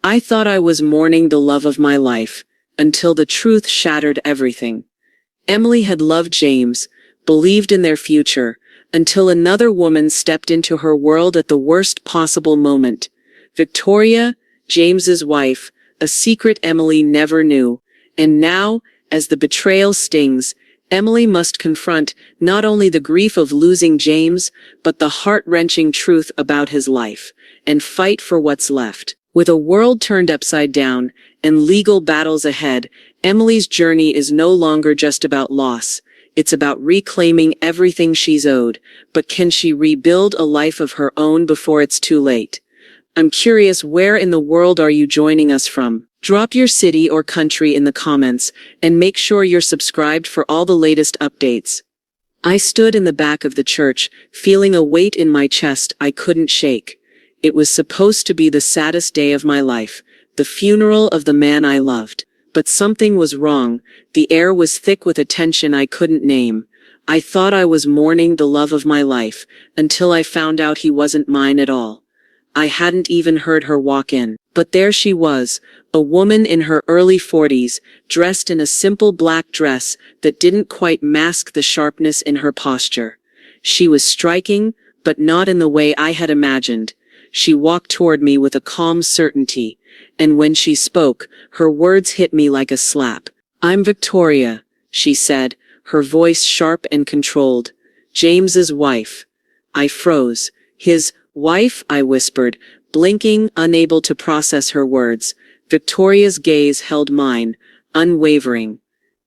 I thought I was mourning the love of my life, until the truth shattered everything. Emily had loved James, believed in their future, until another woman stepped into her world at the worst possible moment. Victoria, James's wife, a secret Emily never knew. And now, as the betrayal stings, Emily must confront not only the grief of losing James, but the heart-wrenching truth about his life, and fight for what's left. With a world turned upside down and legal battles ahead, Emily's journey is no longer just about loss. It's about reclaiming everything she's owed. But can she rebuild a life of her own before it's too late? I'm curious, where in the world are you joining us from? Drop your city or country in the comments, and make sure you're subscribed for all the latest updates. I stood in the back of the church, feeling a weight in my chest I couldn't shake. It was supposed to be the saddest day of my life, the funeral of the man I loved. But something was wrong. The air was thick with a tension I couldn't name. I thought I was mourning the love of my life, until I found out he wasn't mine at all. I hadn't even heard her walk in. But there she was, a woman in her early 40s, dressed in a simple black dress that didn't quite mask the sharpness in her posture. She was striking, but not in the way I had imagined. She walked toward me with a calm certainty, and when she spoke, her words hit me like a slap. "I'm Victoria," she said, her voice sharp and controlled. "James's wife." I froze. "His wife?" I whispered, blinking, unable to process her words. Victoria's gaze held mine, unwavering.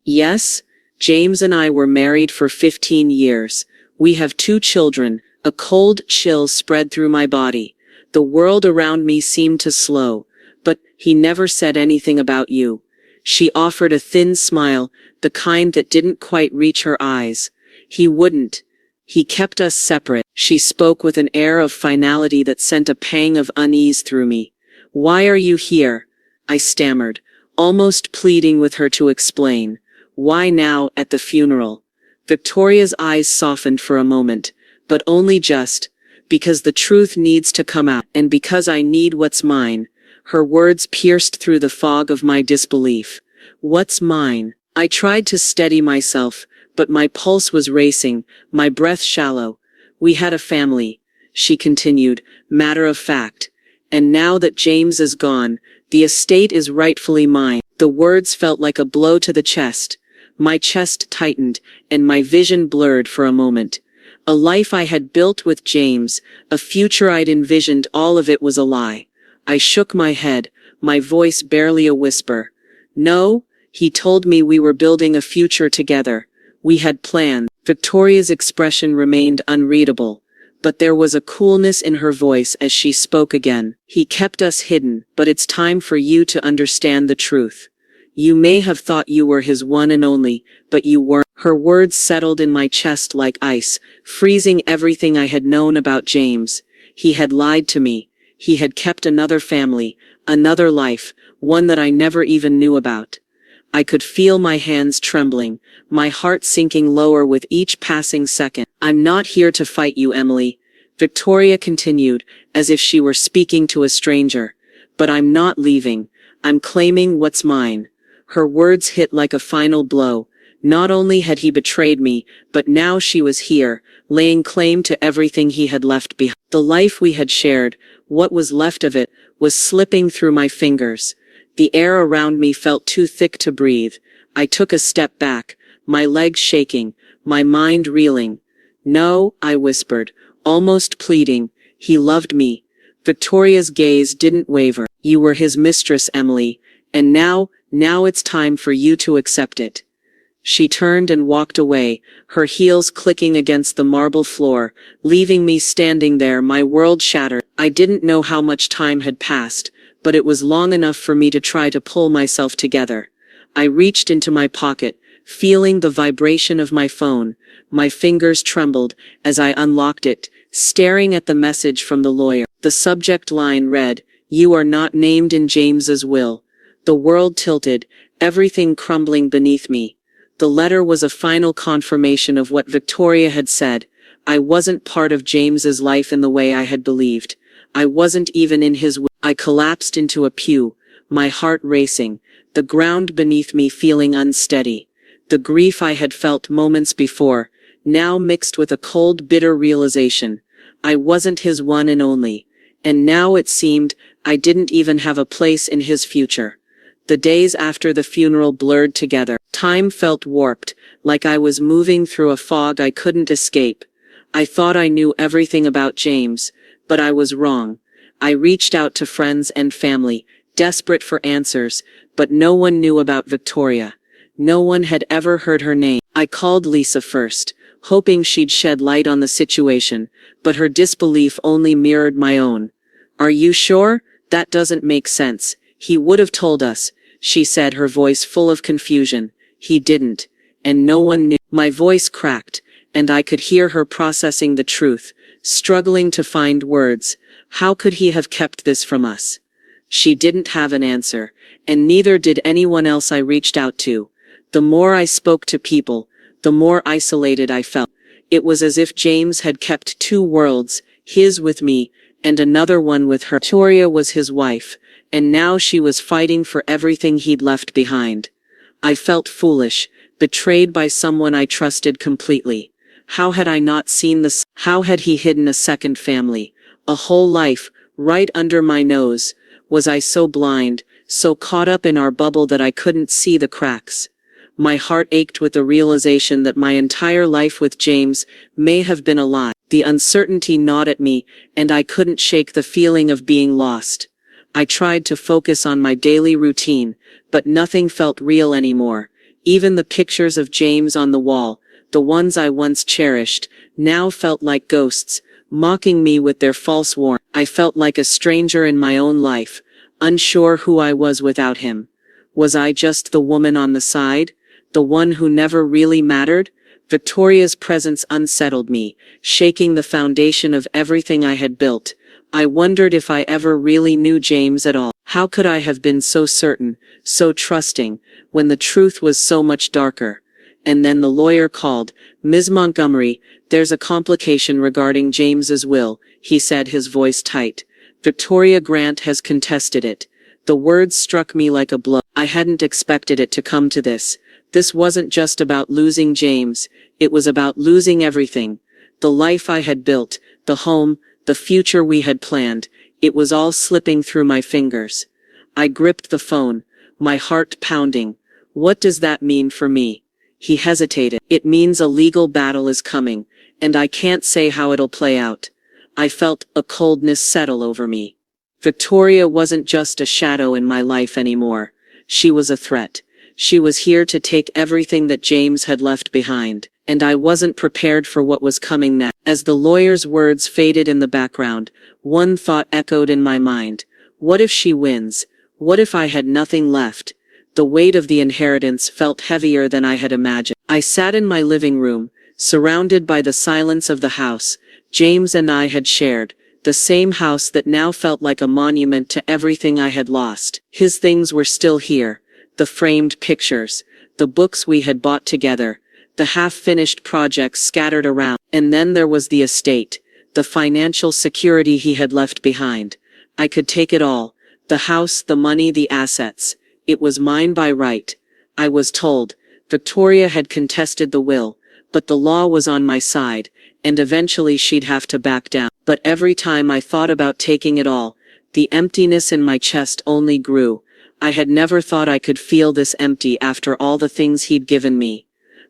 "Yes, James and I were married for 15 years. We have 2 children." A cold chill spread through my body. The world around me seemed to slow. "But he never said anything about you." She offered a thin smile, the kind that didn't quite reach her eyes. "He wouldn't. He kept us separate." She spoke with an air of finality that sent a pang of unease through me. "Why are you here?" I stammered, almost pleading with her to explain. "Why now, at the funeral?" Victoria's eyes softened for a moment, but only just. "Because the truth needs to come out, and because I need what's mine." Her words pierced through the fog of my disbelief. "What's mine?" I tried to steady myself, but my pulse was racing, my breath shallow. "We had a family," she continued, matter of fact. "And now that James is gone, the estate is rightfully mine." The words felt like a blow to the chest. My chest tightened, and my vision blurred for a moment. A life I had built with James, a future I'd envisioned, all of it was a lie. I shook my head, my voice barely a whisper. "No, he told me we were building a future together. We had plans." Victoria's expression remained unreadable, but there was a coolness in her voice as she spoke again. "He kept us hidden, but it's time for you to understand the truth. You may have thought you were his one and only, but you weren't." Her words settled in my chest like ice, freezing everything I had known about James. He had lied to me. He had kept another family, another life, one that I never even knew about. I could feel my hands trembling, my heart sinking lower with each passing second. "I'm not here to fight you, Emily," Victoria continued, as if she were speaking to a stranger. "But I'm not leaving. I'm claiming what's mine." Her words hit like a final blow. Not only had he betrayed me, but now she was here, laying claim to everything he had left behind. The life we had shared, what was left of it, was slipping through my fingers. The air around me felt too thick to breathe. I took a step back, my legs shaking, my mind reeling. "No," I whispered, almost pleading. "He loved me." Victoria's gaze didn't waver. "You were his mistress, Emily, and now it's time for you to accept it." She turned and walked away, her heels clicking against the marble floor, leaving me standing there, my world shattered. I didn't know how much time had passed, but it was long enough for me to try to pull myself together. I reached into my pocket, feeling the vibration of my phone. My fingers trembled as I unlocked it, staring at the message from the lawyer. The subject line read, "You are not named in James's will." The world tilted, everything crumbling beneath me. The letter was a final confirmation of what Victoria had said. I wasn't part of James's life in the way I had believed. I wasn't even in his will. I collapsed into a pew, my heart racing, the ground beneath me feeling unsteady. The grief I had felt moments before, now mixed with a cold, bitter realization. I wasn't his one and only, and now it seemed I didn't even have a place in his future. The days after the funeral blurred together. Time felt warped, like I was moving through a fog I couldn't escape. I thought I knew everything about James, but I was wrong. I reached out to friends and family, desperate for answers, but no one knew about Victoria. No one had ever heard her name. I called Lisa first, hoping she'd shed light on the situation, but her disbelief only mirrored my own. "Are you sure? That doesn't make sense. He would have told us," she said, her voice full of confusion. "He didn't, and no one knew." My voice cracked, and I could hear her processing the truth, struggling to find words. How could he have kept this from us? She didn't have an answer, and neither did anyone else I reached out to. The more I spoke to people, the more isolated I felt. It was as if James had kept two worlds, his with me, and another one with her. Victoria was his wife, and now she was fighting for everything he'd left behind. I felt foolish, betrayed by someone I trusted completely. How had I not seen this? How had he hidden a second family, a whole life, right under my nose? Was I so blind, so caught up in our bubble that I couldn't see the cracks? My heart ached with the realization that my entire life with James may have been a lie. The uncertainty gnawed at me, and I couldn't shake the feeling of being lost. I tried to focus on my daily routine, but nothing felt real anymore. Even the pictures of James on the wall, the ones I once cherished, now felt like ghosts, mocking me with their false warmth. I felt like a stranger in my own life, unsure who I was without him. Was I just the woman on the side? The one who never really mattered? Victoria's presence unsettled me, shaking the foundation of everything I had built. I wondered if I ever really knew James at all. How could I have been so certain, so trusting, when the truth was so much darker? And then the lawyer called. "Ms. Montgomery, there's a complication regarding James's will," he said, his voice tight. "Victoria Grant has contested it." The words struck me like a blow. I hadn't expected it to come to this. This wasn't just about losing James, it was about losing everything. The life I had built, the home, the future we had planned, it was all slipping through my fingers. I gripped the phone, my heart pounding. "What does that mean for me?" He hesitated. "It means a legal battle is coming, and I can't say how it'll play out." I felt a coldness settle over me. Victoria wasn't just a shadow in my life anymore. She was a threat. She was here to take everything that James had left behind, and I wasn't prepared for what was coming next. As the lawyer's words faded in the background, one thought echoed in my mind. What if she wins? What if I had nothing left? The weight of the inheritance felt heavier than I had imagined. I sat in my living room, surrounded by the silence of the house James and I had shared, the same house that now felt like a monument to everything I had lost. His things were still here. The framed pictures, the books we had bought together, the half-finished projects scattered around. And then there was the estate, the financial security he had left behind. I could take it all, the house, the money, the assets. It was mine by right. I was told. Victoria had contested the will, but the law was on my side, and eventually she'd have to back down. But every time I thought about taking it all, the emptiness in my chest only grew. I had never thought I could feel this empty after all the things he'd given me.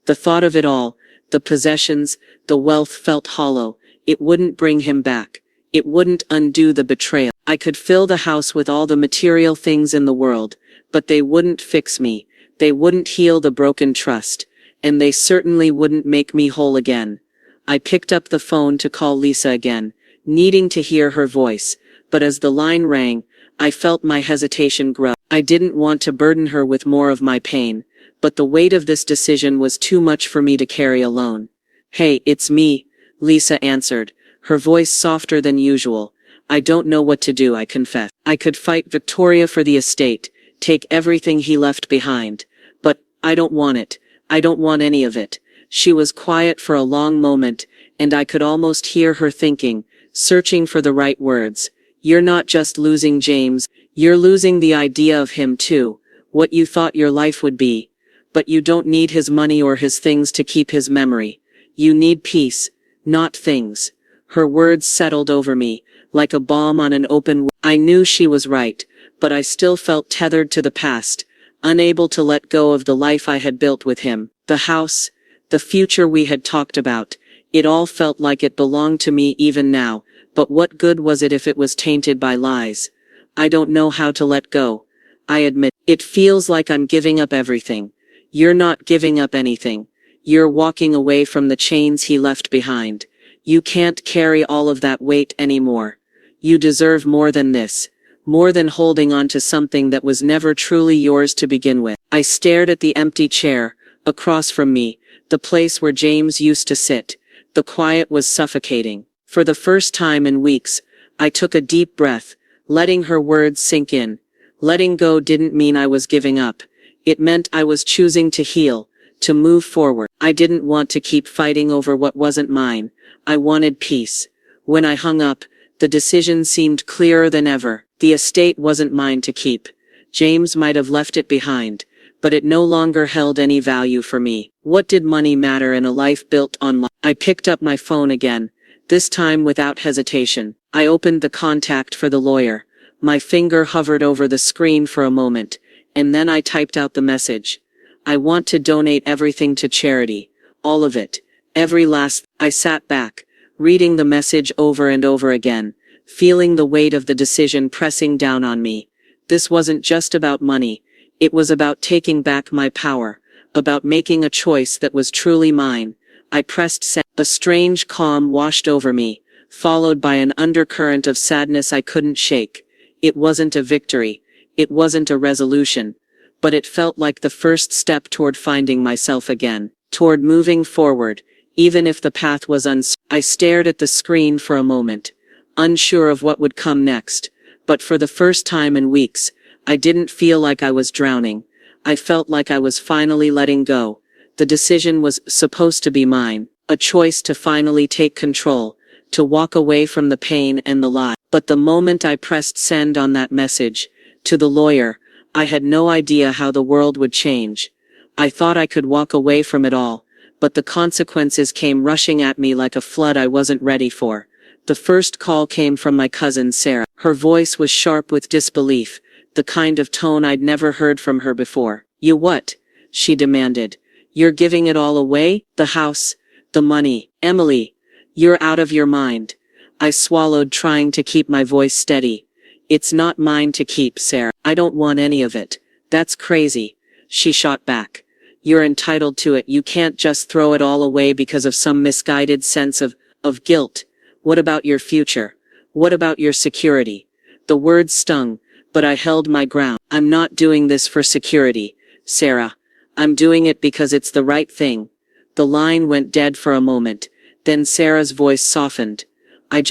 The thought of it all, the possessions, the wealth felt hollow. It wouldn't bring him back. It wouldn't undo the betrayal. I could fill the house with all the material things in the world, but they wouldn't fix me. They wouldn't heal the broken trust, and they certainly wouldn't make me whole again. I picked up the phone to call Lisa again, needing to hear her voice, but as the line rang, I felt my hesitation grow. I didn't want to burden her with more of my pain, but the weight of this decision was too much for me to carry alone. "Hey, it's me," Lisa answered, her voice softer than usual. "I don't know what to do," I confessed. I could fight Victoria for the estate, take everything he left behind, but I don't want it. I don't want any of it. She was quiet for a long moment, and I could almost hear her thinking, searching for the right words. You're not just losing James, you're losing the idea of him too, what you thought your life would be. But you don't need his money or his things to keep his memory. You need peace, not things. Her words settled over me, like a balm on an open wound. I knew she was right, but I still felt tethered to the past, unable to let go of the life I had built with him. The house, the future we had talked about, it all felt like it belonged to me even now, but what good was it if it was tainted by lies? I don't know how to let go. I admit, it feels like I'm giving up everything. You're not giving up anything. You're walking away from the chains he left behind. You can't carry all of that weight anymore. You deserve more than this. More than holding on to something that was never truly yours to begin with. I stared at the empty chair, across from me, the place where James used to sit. The quiet was suffocating. For the first time in weeks, I took a deep breath, letting her words sink in. Letting go didn't mean I was giving up. It meant I was choosing to heal, to move forward. I didn't want to keep fighting over what wasn't mine. I wanted peace. When I hung up, the decision seemed clearer than ever. The estate wasn't mine to keep. James might have left it behind, but it no longer held any value for me. What did money matter in a life built on lies? I picked up my phone again, this time without hesitation. I opened the contact for the lawyer. My finger hovered over the screen for a moment, and then I typed out the message. I want to donate everything to charity. All of it. Every last. I sat back, reading the message over and over again, feeling the weight of the decision pressing down on me. This wasn't just about money. It was about taking back my power, about making a choice that was truly mine. I pressed send. A strange calm washed over me, followed by an undercurrent of sadness I couldn't shake. It wasn't a victory. It wasn't a resolution. But it felt like the first step toward finding myself again, toward moving forward, even if the path was uncertain. I stared at the screen for a moment, unsure of what would come next. But for the first time in weeks, I didn't feel like I was drowning. I felt like I was finally letting go. The decision was supposed to be mine, a choice to finally take control, to walk away from the pain and the lie. But the moment I pressed send on that message, to the lawyer, I had no idea how the world would change. I thought I could walk away from it all, but the consequences came rushing at me like a flood I wasn't ready for. The first call came from my cousin Sarah. Her voice was sharp with disbelief, the kind of tone I'd never heard from her before. "You what?" she demanded. "You're giving it all away? The house? The money? Emily, you're out of your mind." I swallowed, trying to keep my voice steady. "It's not mine to keep, Sarah. I don't want any of it." "That's crazy," she shot back. "You're entitled to it. You can't just throw it all away because of some misguided sense of guilt. What about your future? What about your security?" The words stung, but I held my ground. "I'm not doing this for security, Sarah. I'm doing it because it's the right thing." The line went dead for a moment, then Sarah's voice softened. I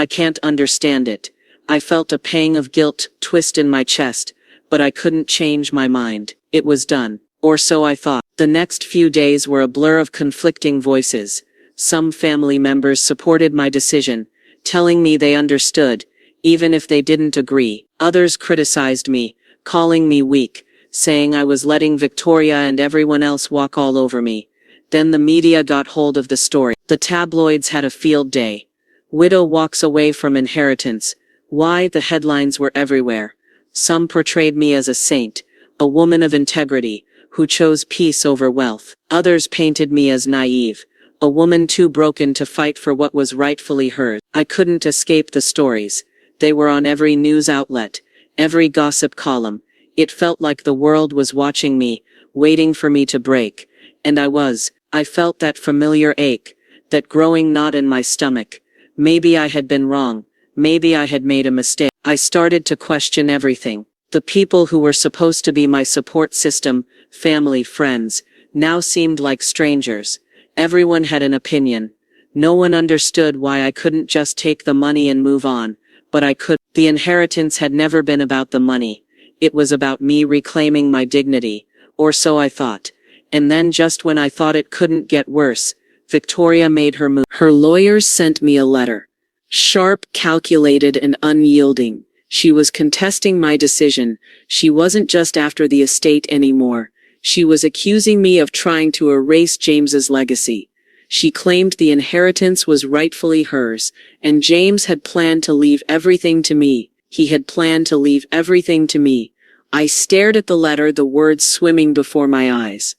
can't understand it." I felt a pang of guilt twist in my chest, but I couldn't change my mind. It was done. Or so I thought. The next few days were a blur of conflicting voices. Some family members supported my decision, telling me they understood, even if they didn't agree. Others criticized me, calling me weak, saying I was letting Victoria and everyone else walk all over me. Then the media got hold of the story. The tabloids had a field day. "Widow walks away from inheritance." Why, the headlines were everywhere. Some portrayed me as a saint, a woman of integrity, who chose peace over wealth. Others painted me as naive, a woman too broken to fight for what was rightfully hers. I couldn't escape the stories. They were on every news outlet, every gossip column. It felt like the world was watching me, waiting for me to break. And I felt that familiar ache, that growing knot in my stomach. Maybe I had been wrong. Maybe I had made a mistake. I started to question everything. The people who were supposed to be my support system, family, friends, now seemed like strangers. Everyone had an opinion. No one understood why I couldn't just take the money and move on, but I could. The inheritance had never been about the money. It was about me reclaiming my dignity, or so I thought. And then just when I thought it couldn't get worse, Victoria made her move. Her lawyers sent me a letter. Sharp, calculated, and unyielding. She was contesting my decision. She wasn't just after the estate anymore. She was accusing me of trying to erase James's legacy. She claimed the inheritance was rightfully hers, and James had planned to leave everything to me. He had planned to leave everything to me. I stared at the letter, the words swimming before my eyes.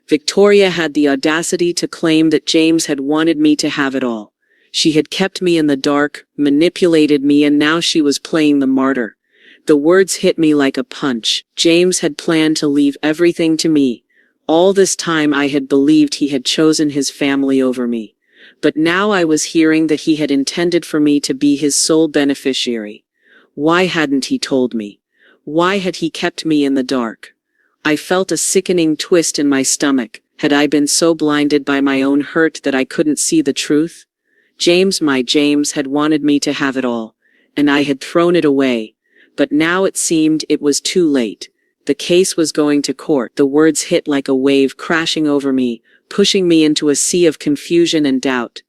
Victoria had the audacity to claim that James had wanted me to have it all. She had kept me in the dark, manipulated me, and now she was playing the martyr. The words hit me like a punch. James had planned to leave everything to me. All this time I had believed he had chosen his family over me. But now I was hearing that he had intended for me to be his sole beneficiary. Why hadn't he told me? Why had he kept me in the dark? I felt a sickening twist in my stomach. Had I been so blinded by my own hurt that I couldn't see the truth? James, my James, had wanted me to have it all, and I had thrown it away. But now it seemed it was too late. The case was going to court. The words hit like a wave, crashing over me, pushing me into a sea of confusion and doubt.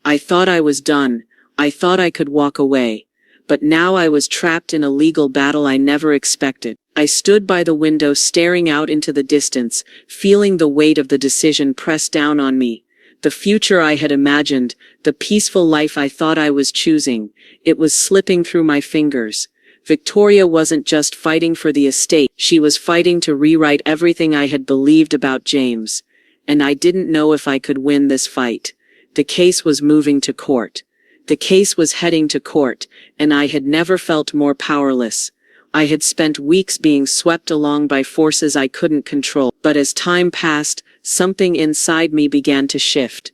I thought I was done. I thought I could walk away. But now I was trapped in a legal battle I never expected. I stood by the window, staring out into the distance, feeling the weight of the decision press down on me. The future I had imagined, the peaceful life I thought I was choosing, it was slipping through my fingers. Victoria wasn't just fighting for the estate, she was fighting to rewrite everything I had believed about James. And I didn't know if I could win this fight. The case was moving to court. The case was heading to court, and I had never felt more powerless. I had spent weeks being swept along by forces I couldn't control, but as time passed, something inside me began to shift.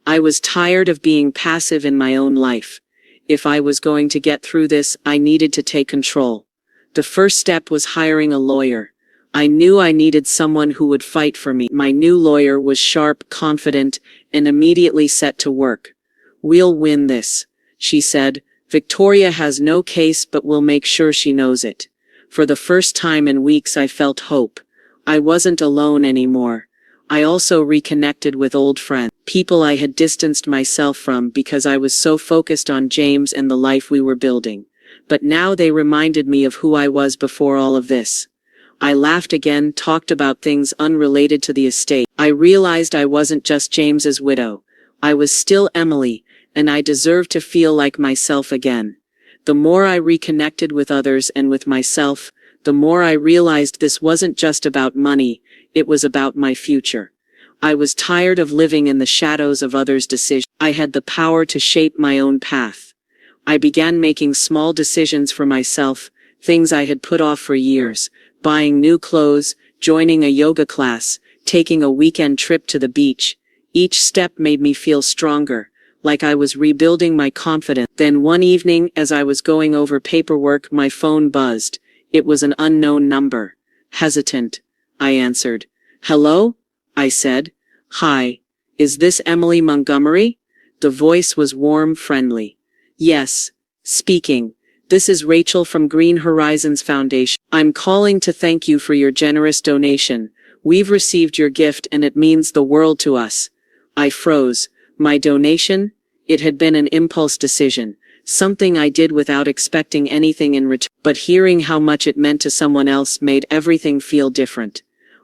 I was tired of being passive in my own life. If I was going to get through this, I needed to take control. The first step was hiring a lawyer. I knew I needed someone who would fight for me. My new lawyer was sharp, confident, and immediately set to work. "We'll win this," she said. "Victoria has no case, but we'll make sure she knows it." For the first time in weeks I felt hope. I wasn't alone anymore. I also reconnected with old friends, people I had distanced myself from because I was so focused on James and the life we were building. But now they reminded me of who I was before all of this. I laughed again, talked about things unrelated to the estate. I realized I wasn't just James's widow. I was still Emily, and I deserved to feel like myself again. The more I reconnected with others and with myself, the more I realized this wasn't just about money, it was about my future. I was tired of living in the shadows of others' decisions. I had the power to shape my own path. I began making small decisions for myself, things I had put off for years, buying new clothes, joining a yoga class, taking a weekend trip to the beach. Each step made me feel stronger, like I was rebuilding my confidence. Then one evening, as I was going over paperwork, my phone buzzed. It was an unknown number. Hesitant, I answered. "Hello?" I said. "Hi. Is this Emily Montgomery?" The voice was warm, friendly. "Yes. Speaking. This is Rachel from Green Horizons Foundation. I'm calling to thank you for your generous donation. We've received your gift and it means the world to us." I froze. My donation? It had been an impulse decision, something I did without expecting anything in return. But hearing how much it meant to someone else made everything feel different.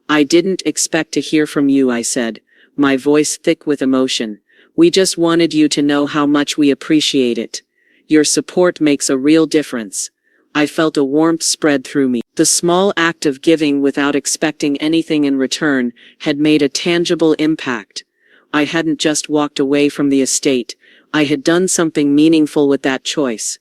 "I didn't expect to hear from you," I said, my voice thick with emotion. "We just wanted you to know how much we appreciate it. Your support makes a real difference." I felt a warmth spread through me. The small act of giving without expecting anything in return had made a tangible impact. I hadn't just walked away from the estate, I had done something meaningful with that choice.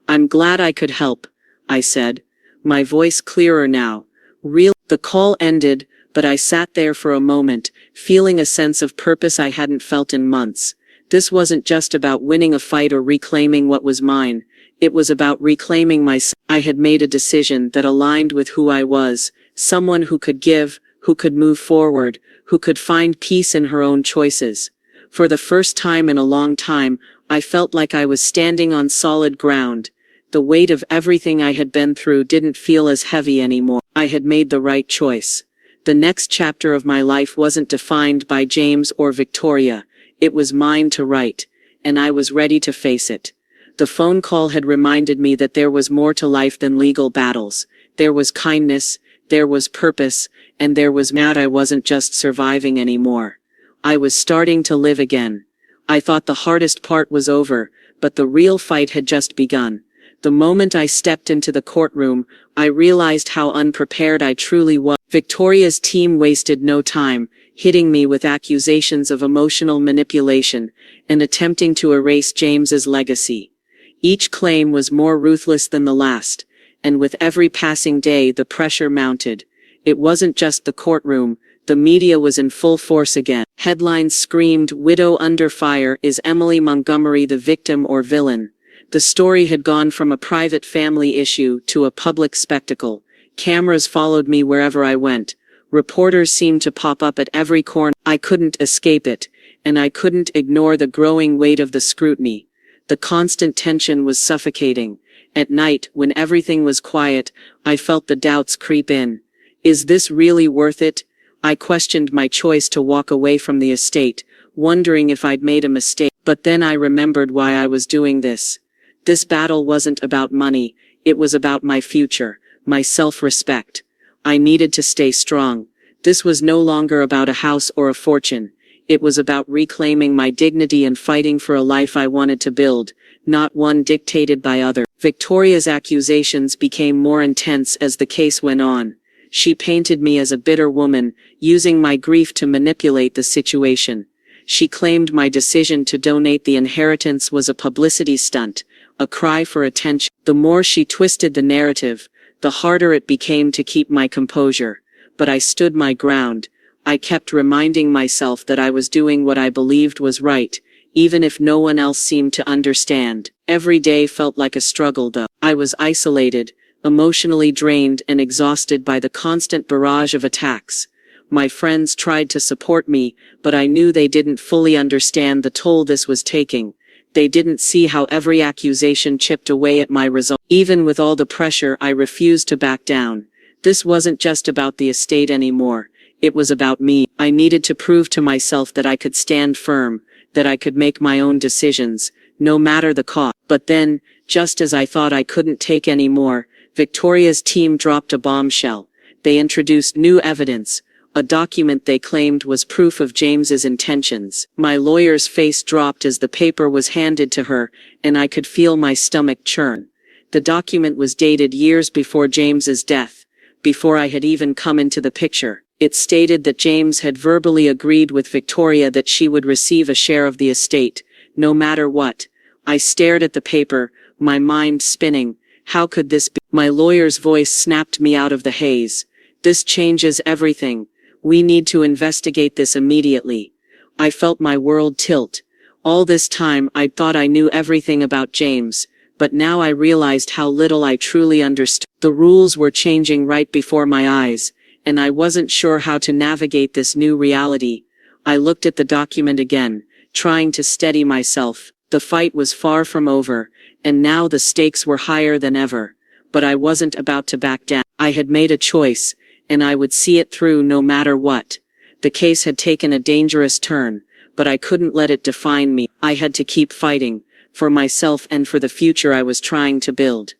"I'm glad I could help," I said, my voice clearer now. The call ended, but I sat there for a moment, feeling a sense of purpose I hadn't felt in months. This wasn't just about winning a fight or reclaiming what was mine. It was about reclaiming myself. I had made a decision that aligned with who I was, someone who could give, who could move forward, who could find peace in her own choices. For the first time in a long time, I felt like I was standing on solid ground. The weight of everything I had been through didn't feel as heavy anymore. I had made the right choice. The next chapter of my life wasn't defined by James or Victoria. It was mine to write, and I was ready to face it. The phone call had reminded me that there was more to life than legal battles. There was kindness, there was purpose, and there was Matt. I wasn't just surviving anymore. I was starting to live again. I thought the hardest part was over, but the real fight had just begun. The moment I stepped into the courtroom, I realized how unprepared I truly was. Victoria's team wasted no time, hitting me with accusations of emotional manipulation and attempting to erase James's legacy. Each claim was more ruthless than the last, and with every passing day the pressure mounted. It wasn't just the courtroom, the media was in full force again. Headlines screamed, "Widow under fire, is Emily Montgomery the victim or villain?" The story had gone from a private family issue to a public spectacle. Cameras followed me wherever I went. Reporters seemed to pop up at every corner. I couldn't escape it, and I couldn't ignore the growing weight of the scrutiny. The constant tension was suffocating. At night, when everything was quiet, I felt the doubts creep in. Is this really worth it? I questioned my choice to walk away from the estate, wondering if I'd made a mistake. But then I remembered why I was doing this. This battle wasn't about money, it was about my future, my self-respect. I needed to stay strong. This was no longer about a house or a fortune. It was about reclaiming my dignity and fighting for a life I wanted to build, not one dictated by others. Victoria's accusations became more intense as the case went on. She painted me as a bitter woman, using my grief to manipulate the situation. She claimed my decision to donate the inheritance was a publicity stunt, a cry for attention. The more she twisted the narrative, the harder it became to keep my composure. But I stood my ground. I kept reminding myself that I was doing what I believed was right, even if no one else seemed to understand. Every day felt like a struggle though. I was isolated, emotionally drained and exhausted by the constant barrage of attacks. My friends tried to support me, but I knew they didn't fully understand the toll this was taking. They didn't see how every accusation chipped away at my resolve. Even with all the pressure, I refused to back down. This wasn't just about the estate anymore. It was about me. I needed to prove to myself that I could stand firm, that I could make my own decisions, no matter the cost. But then, just as I thought I couldn't take any more, Victoria's team dropped a bombshell. They introduced new evidence, a document they claimed was proof of James's intentions. My lawyer's face dropped as the paper was handed to her, and I could feel my stomach churn. The document was dated years before James's death, before I had even come into the picture. It stated that James had verbally agreed with Victoria that she would receive a share of the estate, no matter what. I stared at the paper, my mind spinning. How could this be? My lawyer's voice snapped me out of the haze. This changes everything. We need to investigate this immediately. I felt my world tilt. All this time I'd thought I knew everything about James, but now I realized how little I truly understood. The rules were changing right before my eyes, and I wasn't sure how to navigate this new reality. I looked at the document again, trying to steady myself. The fight was far from over, and now the stakes were higher than ever. But I wasn't about to back down. I had made a choice, and I would see it through no matter what. The case had taken a dangerous turn, but I couldn't let it define me. I had to keep fighting, for myself and for the future I was trying to build.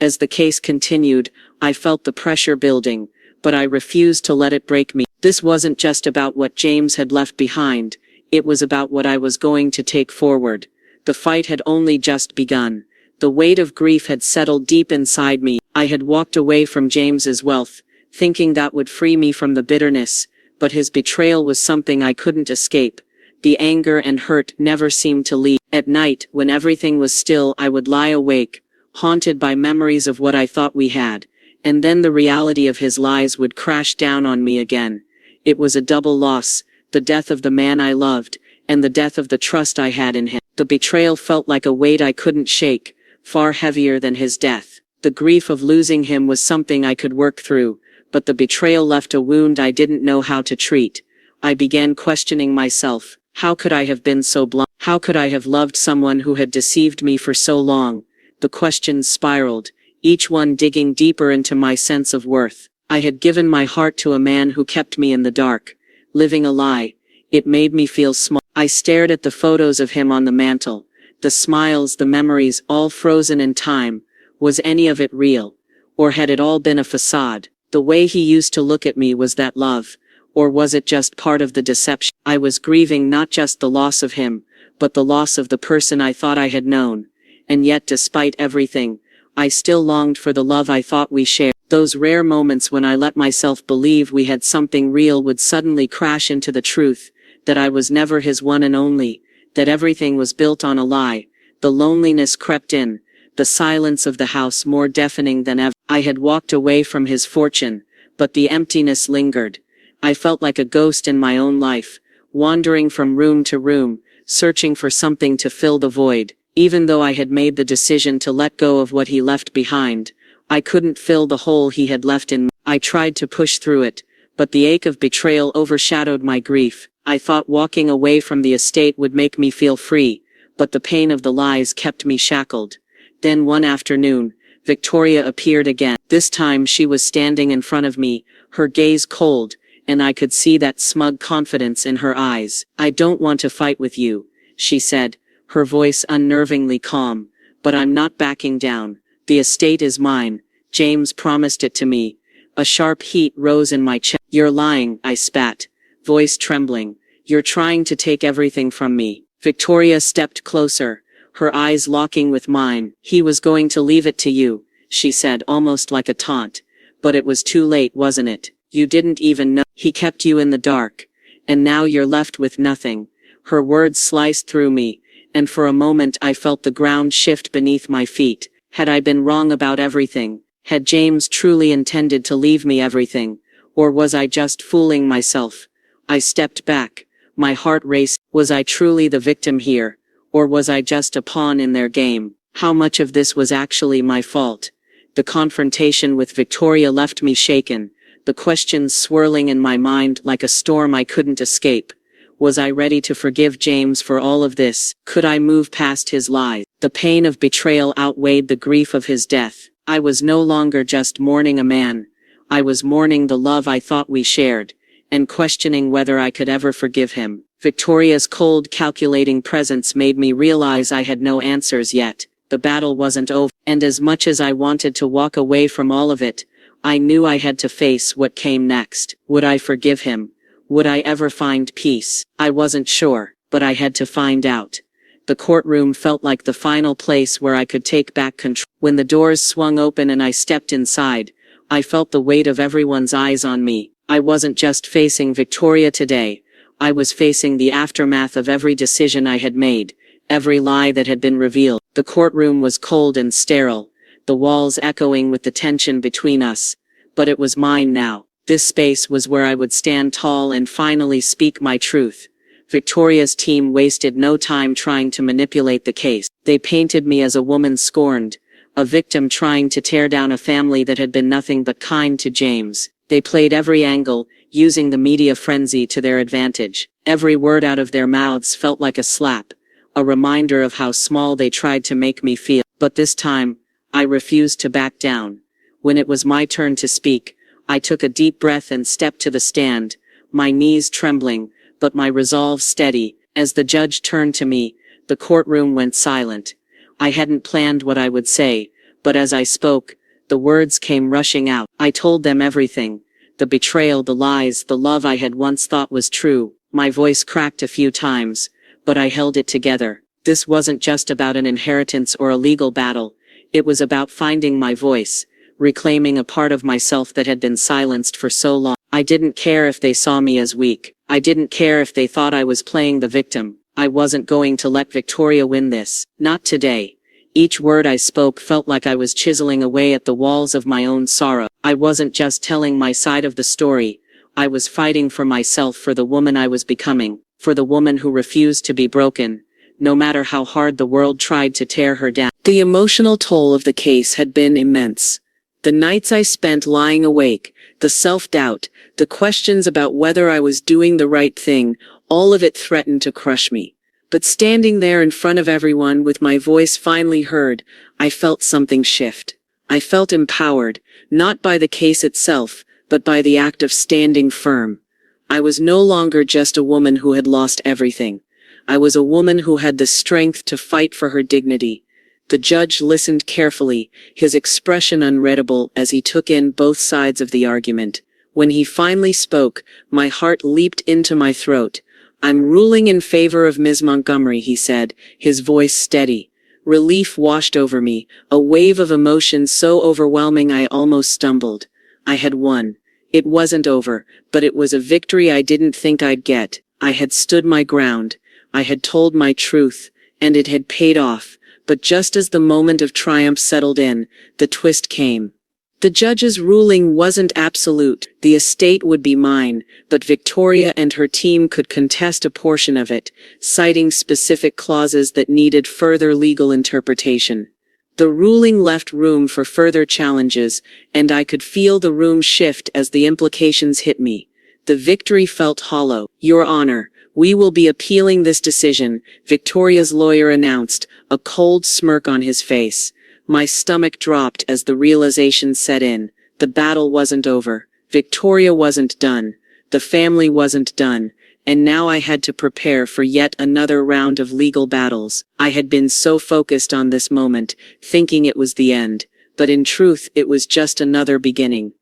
As the case continued, I felt the pressure building, but I refused to let it break me. This wasn't just about what James had left behind, it was about what I was going to take forward. The fight had only just begun. The weight of grief had settled deep inside me. I had walked away from James's wealth, thinking that would free me from the bitterness, but his betrayal was something I couldn't escape. The anger and hurt never seemed to leave. At night, when everything was still, I would lie awake, haunted by memories of what I thought we had, and then the reality of his lies would crash down on me again. It was a double loss, the death of the man I loved, and the death of the trust I had in him. The betrayal felt like a weight I couldn't shake, far heavier than his death. The grief of losing him was something I could work through, but the betrayal left a wound I didn't know how to treat. I began questioning myself. How could I have been so blind? How could I have loved someone who had deceived me for so long? The questions spiraled, each one digging deeper into my sense of worth. I had given my heart to a man who kept me in the dark, living a lie. It made me feel small. I stared at the photos of him on the mantel. the smiles, the memories, all frozen in time. Was any of it real? Or had it all been a facade? The way he used to look at me, was that love? Or was it just part of the deception? I was grieving not just the loss of him, but the loss of the person I thought I had known. And yet, despite everything, I still longed for the love I thought we shared. Those rare moments when I let myself believe we had something real would suddenly crash into the truth, that I was never his one and only, that everything was built on a lie. The loneliness crept in, the silence of the house more deafening than ever. I had walked away from his fortune, but the emptiness lingered. I felt like a ghost in my own life, wandering from room to room, searching for something to fill the void. Even though I had made the decision to let go of what he left behind, I couldn't fill the hole he had left in me. I tried to push through it, but the ache of betrayal overshadowed my grief. I thought walking away from the estate would make me feel free, but the pain of the lies kept me shackled. Then one afternoon, Victoria appeared again. This time she was standing in front of me, her gaze cold, and I could see that smug confidence in her eyes. "I don't want to fight with you," she said, her voice unnervingly calm, "but I'm not backing down. The estate is mine. James promised it to me." A sharp heat rose in my chest. "You're lying," I spat, voice trembling. "You're trying to take everything from me." Victoria stepped closer, her eyes locking with mine. "He was going to leave it to you," she said, almost like a taunt. "But it was too late, wasn't it? You didn't even know. He kept you in the dark. And now you're left with nothing." Her words sliced through me, and for a moment I felt the ground shift beneath my feet. Had I been wrong about everything? Had James truly intended to leave me everything? Or was I just fooling myself? I stepped back, my heart raced. Was I truly the victim here? Or was I just a pawn in their game? How much of this was actually my fault? The confrontation with Victoria left me shaken, the questions swirling in my mind like a storm I couldn't escape. Was I ready to forgive James for all of this? Could I move past his lies? The pain of betrayal outweighed the grief of his death. I was no longer just mourning a man. I was mourning the love I thought we shared, and questioning whether I could ever forgive him. Victoria's cold, calculating presence made me realize I had no answers yet. The battle wasn't over, and as much as I wanted to walk away from all of it, I knew I had to face what came next. Would I forgive him? Would I ever find peace? I wasn't sure, but I had to find out. The courtroom felt like the final place where I could take back control. When the doors swung open and I stepped inside, I felt the weight of everyone's eyes on me. I wasn't just facing Victoria today. I was facing the aftermath of every decision I had made, every lie that had been revealed. The courtroom was cold and sterile, the walls echoing with the tension between us. But it was mine now. This space was where I would stand tall and finally speak my truth. Victoria's team wasted no time trying to manipulate the case. They painted me as a woman scorned, a victim trying to tear down a family that had been nothing but kind to James. They played every angle, using the media frenzy to their advantage. Every word out of their mouths felt like a slap, a reminder of how small they tried to make me feel. But this time, I refused to back down. When it was my turn to speak, I took a deep breath and stepped to the stand, my knees trembling, but my resolve steady. As the judge turned to me, the courtroom went silent. I hadn't planned what I would say, but as I spoke, the words came rushing out. I told them everything. The betrayal, the lies, the love I had once thought was true. My voice cracked a few times, but I held it together. This wasn't just about an inheritance or a legal battle. It was about finding my voice, reclaiming a part of myself that had been silenced for so long. I didn't care if they saw me as weak. I didn't care if they thought I was playing the victim. I wasn't going to let Victoria win this. Not today. Each word I spoke felt like I was chiseling away at the walls of my own sorrow. I wasn't just telling my side of the story. I was fighting for myself, for the woman I was becoming, for the woman who refused to be broken, no matter how hard the world tried to tear her down. The emotional toll of the case had been immense. The nights I spent lying awake, the self-doubt, the questions about whether I was doing the right thing, all of it threatened to crush me. But standing there in front of everyone with my voice finally heard, I felt something shift. I felt empowered, not by the case itself, but by the act of standing firm. I was no longer just a woman who had lost everything. I was a woman who had the strength to fight for her dignity. The judge listened carefully, his expression unreadable as he took in both sides of the argument. When he finally spoke, my heart leaped into my throat. "I'm ruling in favor of Ms. Montgomery," he said, his voice steady. Relief washed over me, a wave of emotion so overwhelming I almost stumbled. I had won. It wasn't over, but it was a victory I didn't think I'd get. I had stood my ground. I had told my truth, and it had paid off. But just as the moment of triumph settled in, the twist came. The judge's ruling wasn't absolute. The estate would be mine, but Victoria and her team could contest a portion of it, citing specific clauses that needed further legal interpretation. The ruling left room for further challenges, and I could feel the room shift as the implications hit me. The victory felt hollow. "Your Honor, we will be appealing this decision," Victoria's lawyer announced, a cold smirk on his face. My stomach dropped as the realization set in. The battle wasn't over. Victoria wasn't done. The family wasn't done. And now I had to prepare for yet another round of legal battles. I had been so focused on this moment, thinking it was the end. But in truth, it was just another beginning.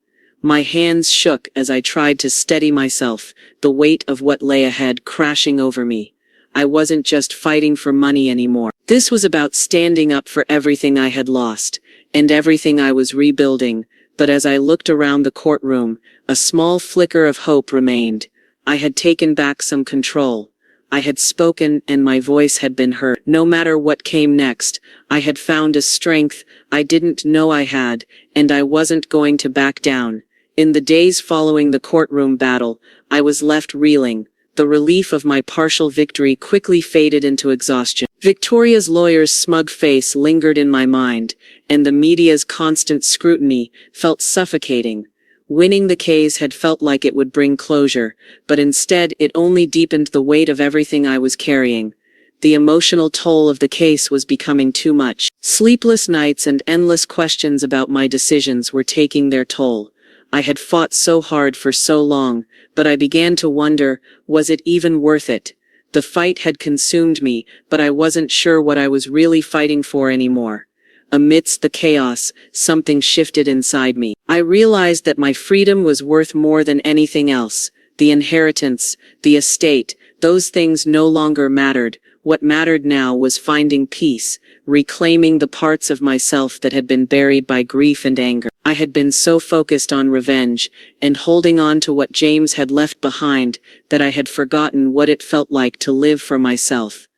My hands shook as I tried to steady myself, the weight of what lay ahead crashing over me. I wasn't just fighting for money anymore. This was about standing up for everything I had lost, and everything I was rebuilding. But as I looked around the courtroom, a small flicker of hope remained. I had taken back some control. I had spoken, and my voice had been heard. No matter what came next, I had found a strength I didn't know I had, and I wasn't going to back down. In the days following the courtroom battle, I was left reeling. The relief of my partial victory quickly faded into exhaustion. Victoria's lawyer's smug face lingered in my mind, and the media's constant scrutiny felt suffocating. Winning the case had felt like it would bring closure, but instead it only deepened the weight of everything I was carrying. The emotional toll of the case was becoming too much. Sleepless nights and endless questions about my decisions were taking their toll. I had fought so hard for so long, but I began to wonder, was it even worth it? The fight had consumed me, but I wasn't sure what I was really fighting for anymore. Amidst the chaos, something shifted inside me. I realized that my freedom was worth more than anything else. The inheritance, the estate, those things no longer mattered. What mattered now was finding peace, reclaiming the parts of myself that had been buried by grief and anger. I had been so focused on revenge and holding on to what James had left behind that I had forgotten what it felt like to live for myself.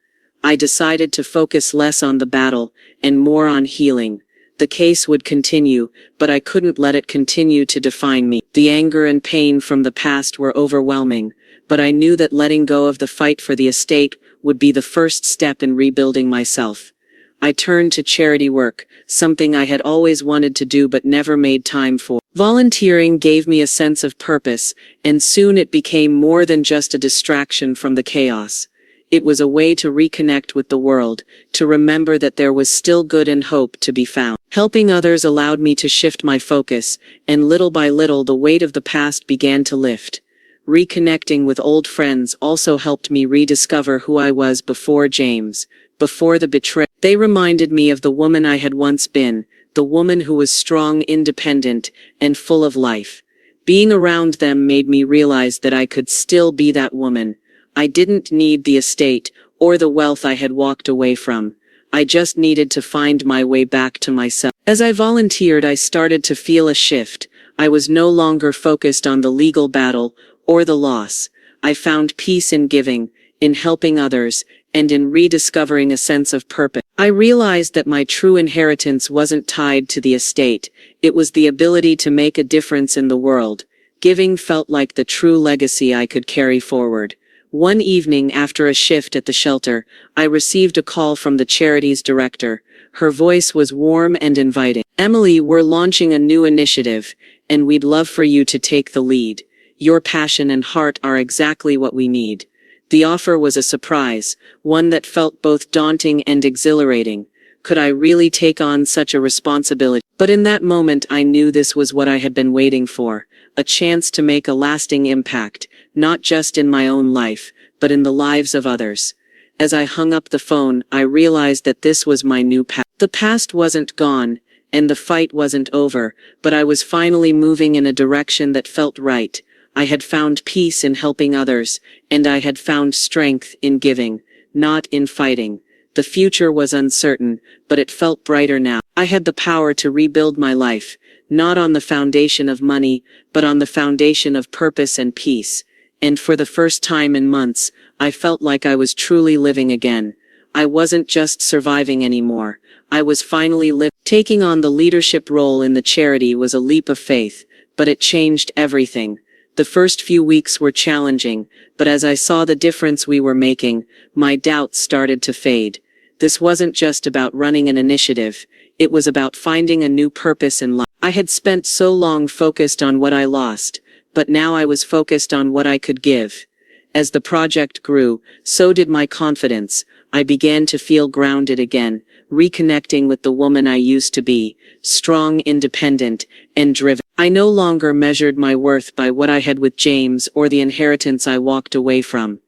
I decided to focus less on the battle and more on healing. The case would continue, but I couldn't let it continue to define me. The anger and pain from the past were overwhelming, but I knew that letting go of the fight for the estate would be the first step in rebuilding myself. I turned to charity work, something I had always wanted to do but never made time for. Volunteering gave me a sense of purpose, and soon it became more than just a distraction from the chaos. It was a way to reconnect with the world, to remember that there was still good and hope to be found. Helping others allowed me to shift my focus, and little by little the weight of the past began to lift. Reconnecting with old friends also helped me rediscover who I was before James, before the betrayal. They reminded me of the woman I had once been, the woman who was strong, independent, and full of life. Being around them made me realize that I could still be that woman. I didn't need the estate or the wealth I had walked away from. I just needed to find my way back to myself. As I volunteered, I started to feel a shift. I was no longer focused on the legal battle or the loss. I found peace in giving, in helping others, and in rediscovering a sense of purpose. I realized that my true inheritance wasn't tied to the estate. It was the ability to make a difference in the world. Giving felt like the true legacy I could carry forward. One evening after a shift at the shelter, I received a call from the charity's director. Her voice was warm and inviting. "Emily, we're launching a new initiative, and we'd love for you to take the lead. Your passion and heart are exactly what we need." The offer was a surprise, one that felt both daunting and exhilarating. Could I really take on such a responsibility? But in that moment I knew this was what I had been waiting for, a chance to make a lasting impact, not just in my own life, but in the lives of others. As I hung up the phone, I realized that this was my new path. The past wasn't gone, and the fight wasn't over, but I was finally moving in a direction that felt right. I had found peace in helping others, and I had found strength in giving, not in fighting. The future was uncertain, but it felt brighter now. I had the power to rebuild my life, not on the foundation of money, but on the foundation of purpose and peace. And for the first time in months, I felt like I was truly living again. I wasn't just surviving anymore. I was finally living. Taking on the leadership role in the charity was a leap of faith, but it changed everything. The first few weeks were challenging, but as I saw the difference we were making, my doubts started to fade. This wasn't just about running an initiative. It was about finding a new purpose in life. I had spent so long focused on what I lost, but now I was focused on what I could give. As the project grew, so did my confidence. I began to feel grounded again, reconnecting with the woman I used to be, strong, independent, and driven. I no longer measured my worth by what I had with James or the inheritance I walked away from.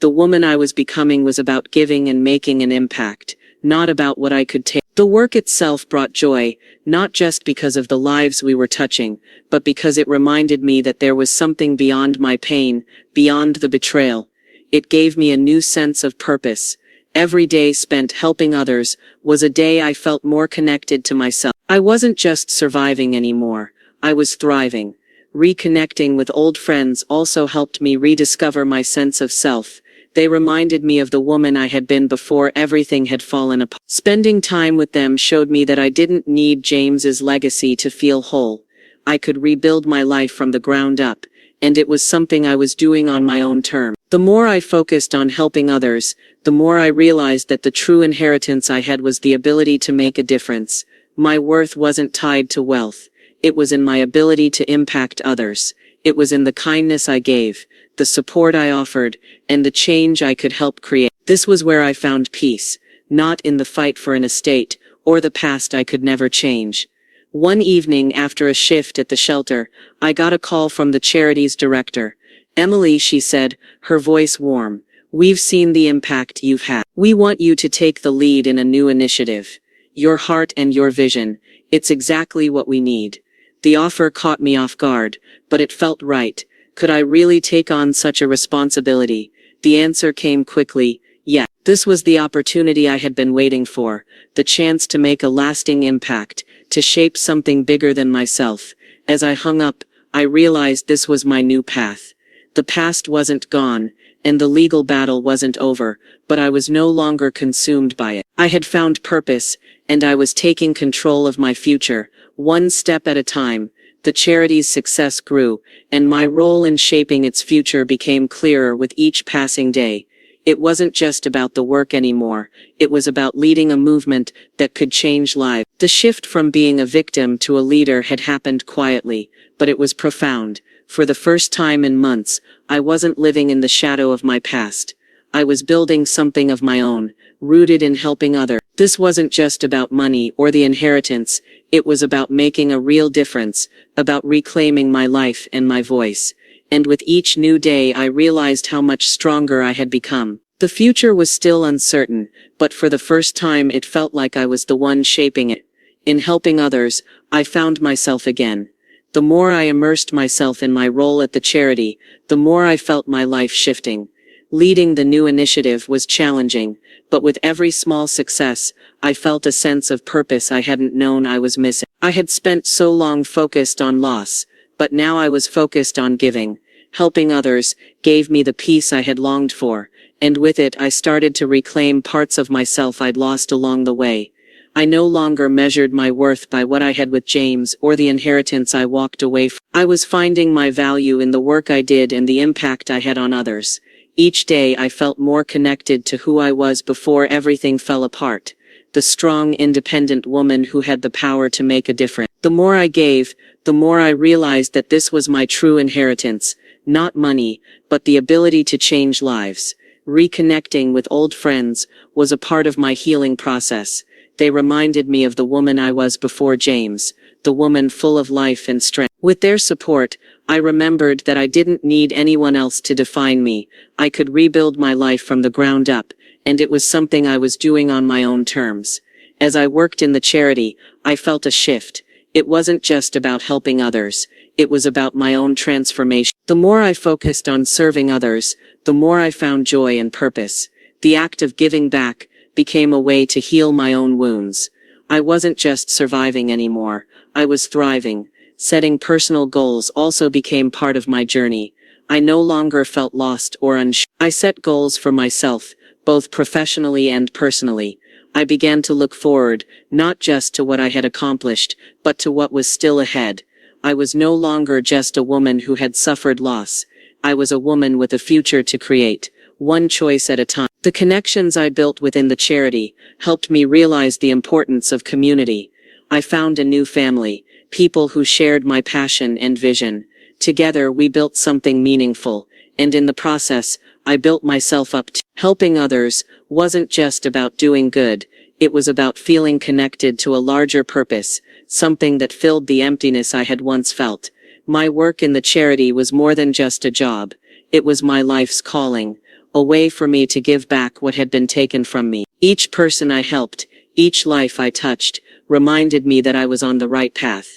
The woman I was becoming was about giving and making an impact, not about what I could take. The work itself brought joy, not just because of the lives we were touching, but because it reminded me that there was something beyond my pain, beyond the betrayal. It gave me a new sense of purpose. Every day spent helping others was a day I felt more connected to myself. I wasn't just surviving anymore. I was thriving. Reconnecting with old friends also helped me rediscover my sense of self. They reminded me of the woman I had been before everything had fallen apart. Spending time with them showed me that I didn't need James's legacy to feel whole. I could rebuild my life from the ground up, and it was something I was doing on my own terms. The more I focused on helping others, the more I realized that the true inheritance I had was the ability to make a difference. My worth wasn't tied to wealth. It was in my ability to impact others. It was in the kindness I gave, the support I offered, and the change I could help create. This was where I found peace, not in the fight for an estate, or the past I could never change. One evening after a shift at the shelter, I got a call from the charity's director. "Emily," she said, her voice warm, "we've seen the impact you've had. We want you to take the lead in a new initiative. Your heart and your vision, it's exactly what we need." The offer caught me off guard, but it felt right. Could I really take on such a responsibility? The answer came quickly, yes. This was the opportunity I had been waiting for, the chance to make a lasting impact, to shape something bigger than myself. As I hung up, I realized this was my new path. The past wasn't gone, and the legal battle wasn't over, but I was no longer consumed by it. I had found purpose, and I was taking control of my future, one step at a time. The charity's success grew, and my role in shaping its future became clearer with each passing day. It wasn't just about the work anymore. It was about leading a movement that could change lives. The shift from being a victim to a leader had happened quietly, but it was profound. For the first time in months, I wasn't living in the shadow of my past. I was building something of my own, rooted in helping others. This wasn't just about money or the inheritance. It was about making a real difference, about reclaiming my life and my voice. And with each new day I realized how much stronger I had become. The future was still uncertain, but for the first time it felt like I was the one shaping it. In helping others, I found myself again. The more I immersed myself in my role at the charity, the more I felt my life shifting. Leading the new initiative was challenging, but with every small success, I felt a sense of purpose I hadn't known I was missing. I had spent so long focused on loss, but now I was focused on giving. Helping others gave me the peace I had longed for, and with it I started to reclaim parts of myself I'd lost along the way. I no longer measured my worth by what I had with James or the inheritance I walked away from. I was finding my value in the work I did and the impact I had on others. Each day I felt more connected to who I was before everything fell apart. The strong, independent woman who had the power to make a difference. The more I gave, the more I realized that this was my true inheritance. Not money, but the ability to change lives. Reconnecting with old friends was a part of my healing process. They reminded me of the woman I was before James, the woman full of life and strength. With their support, I remembered that I didn't need anyone else to define me. I could rebuild my life from the ground up, and it was something I was doing on my own terms. As I worked in the charity, I felt a shift. It wasn't just about helping others. It was about my own transformation. The more I focused on serving others, the more I found joy and purpose. The act of giving back became a way to heal my own wounds. I wasn't just surviving anymore. I was thriving. Setting personal goals also became part of my journey. I no longer felt lost or unsure. I set goals for myself, both professionally and personally. I began to look forward, not just to what I had accomplished, but to what was still ahead. I was no longer just a woman who had suffered loss. I was a woman with a future to create, one choice at a time. The connections I built within the charity helped me realize the importance of community. I found a new family, people who shared my passion and vision. Together we built something meaningful, and in the process, I built myself up too. Helping others wasn't just about doing good, it was about feeling connected to a larger purpose, something that filled the emptiness I had once felt. My work in the charity was more than just a job. It was my life's calling, a way for me to give back what had been taken from me. Each person I helped, each life I touched, reminded me that I was on the right path.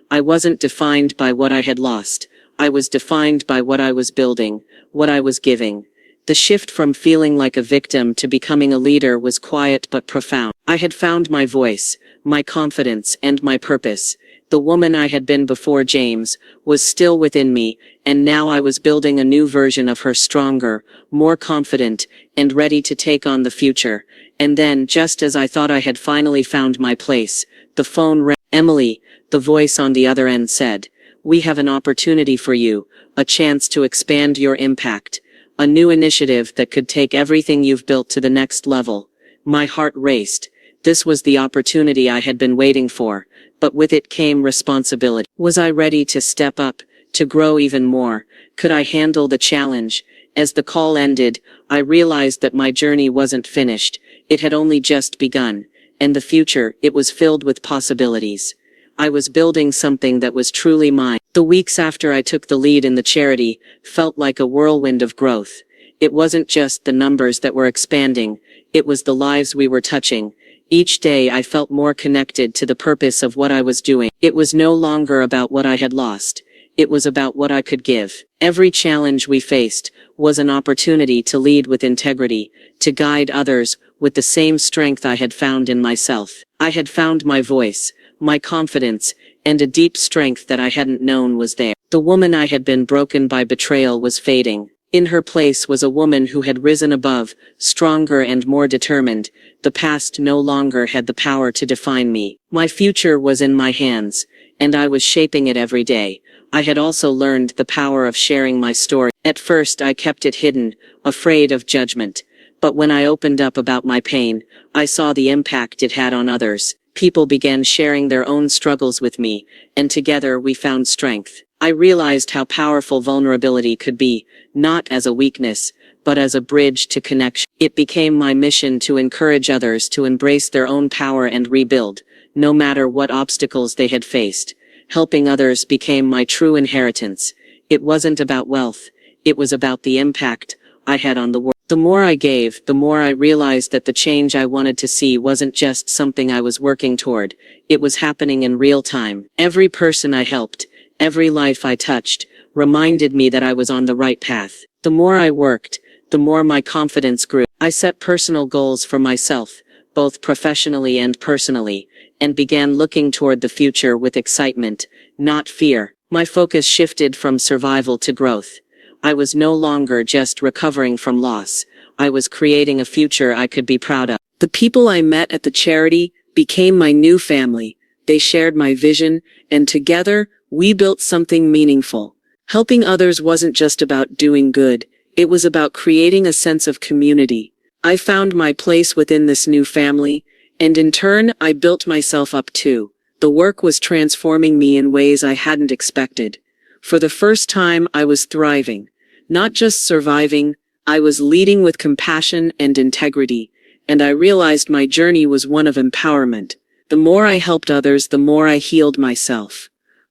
I wasn't defined by what I had lost. I was defined by what I was building, what I was giving. The shift from feeling like a victim to becoming a leader was quiet but profound. I had found my voice, my confidence, and my purpose. The woman I had been before James was still within me, and now I was building a new version of her, stronger, more confident, and ready to take on the future. And then, just as I thought I had finally found my place, the phone rang. Emily, the voice on the other end said, "We have an opportunity for you, a chance to expand your impact, a new initiative that could take everything you've built to the next level." My heart raced. This was the opportunity I had been waiting for, but with it came responsibility. Was I ready to step up, to grow even more? Could I handle the challenge? As the call ended, I realized that my journey wasn't finished. It had only just begun, and the future, it was filled with possibilities. I was building something that was truly mine. The weeks after I took the lead in the charity felt like a whirlwind of growth. It wasn't just the numbers that were expanding, it was the lives we were touching. Each day I felt more connected to the purpose of what I was doing. It was no longer about what I had lost. It was about what I could give. Every challenge we faced was an opportunity to lead with integrity, to guide others with the same strength I had found in myself. I had found my voice, my confidence, and a deep strength that I hadn't known was there. The woman I had been broken by betrayal was fading. In her place was a woman who had risen above, stronger and more determined. The past no longer had the power to define me. My future was in my hands, and I was shaping it every day. I had also learned the power of sharing my story. At first I kept it hidden, afraid of judgment. But when I opened up about my pain, I saw the impact it had on others. People began sharing their own struggles with me, and together we found strength. I realized how powerful vulnerability could be, not as a weakness, but as a bridge to connection. It became my mission to encourage others to embrace their own power and rebuild, no matter what obstacles they had faced. Helping others became my true inheritance. It wasn't about wealth, it was about the impact I had on the world. The more I gave, the more I realized that the change I wanted to see wasn't just something I was working toward, it was happening in real time. Every person I helped, every life I touched, reminded me that I was on the right path. The more I worked, the more my confidence grew. I set personal goals for myself, both professionally and personally, and began looking toward the future with excitement, not fear. My focus shifted from survival to growth. I was no longer just recovering from loss. I was creating a future I could be proud of. The people I met at the charity became my new family. They shared my vision, and together, we built something meaningful. Helping others wasn't just about doing good. It was about creating a sense of community. I found my place within this new family, and in turn, I built myself up too. The work was transforming me in ways I hadn't expected. For the first time, I was thriving. Not just surviving, I was leading with compassion and integrity, and I realized my journey was one of empowerment. The more I helped others, the more I healed myself.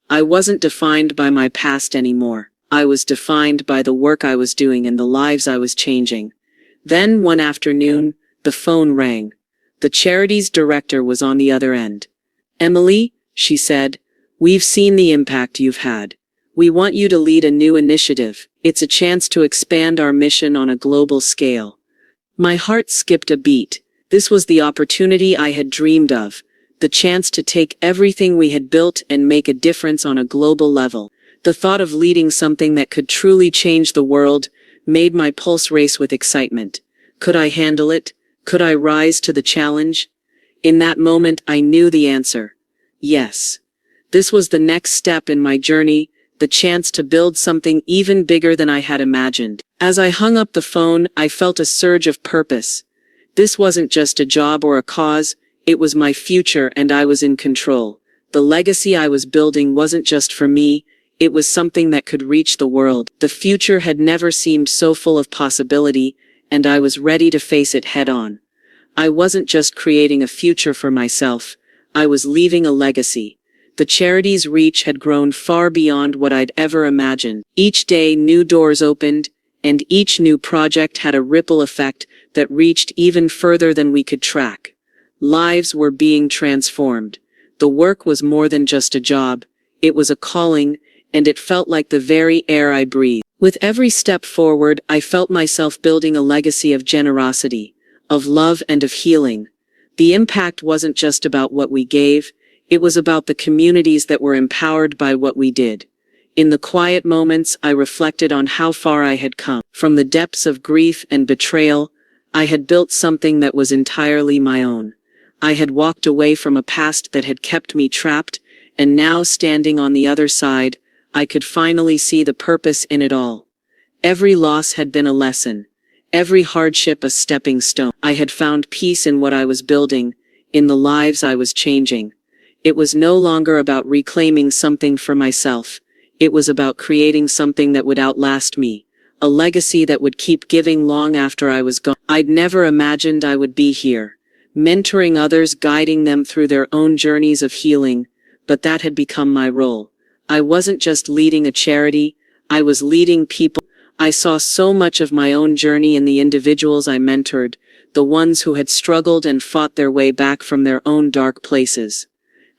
I wasn't defined by my past anymore. I was defined by the work I was doing and the lives I was changing. Then, one afternoon, The phone rang. The charity's director was on the other end. "Emily," she said, "we've seen the impact you've had. We want you to lead a new initiative. It's a chance to expand our mission on a global scale." My heart skipped a beat. This was the opportunity I had dreamed of, the chance to take everything we had built and make a difference on a global level. The thought of leading something that could truly change the world made my pulse race with excitement. Could I handle it? Could I rise to the challenge? In that moment, I knew the answer. Yes. This was the next step in my journey, the chance to build something even bigger than I had imagined. As I hung up the phone, I felt a surge of purpose. This wasn't just a job or a cause, it was my future and I was in control. The legacy I was building wasn't just for me, it was something that could reach the world. The future had never seemed so full of possibility, and I was ready to face it head on. I wasn't just creating a future for myself, I was leaving a legacy. The charity's reach had grown far beyond what I'd ever imagined. Each day new doors opened, and each new project had a ripple effect that reached even further than we could track. Lives were being transformed. The work was more than just a job, it was a calling, and it felt like the very air I breathed. With every step forward, I felt myself building a legacy of generosity, of love and of healing. The impact wasn't just about what we gave, it was about the communities that were empowered by what we did. In the quiet moments, I reflected on how far I had come. From the depths of grief and betrayal, I had built something that was entirely my own. I had walked away from a past that had kept me trapped, and now standing on the other side, I could finally see the purpose in it all. Every loss had been a lesson, every hardship a stepping stone. I had found peace in what I was building, in the lives I was changing. It was no longer about reclaiming something for myself. It was about creating something that would outlast me, a legacy that would keep giving long after I was gone. I'd never imagined I would be here, mentoring others, guiding them through their own journeys of healing, but that had become my role. I wasn't just leading a charity, I was leading people. I saw so much of my own journey in the individuals I mentored, the ones who had struggled and fought their way back from their own dark places.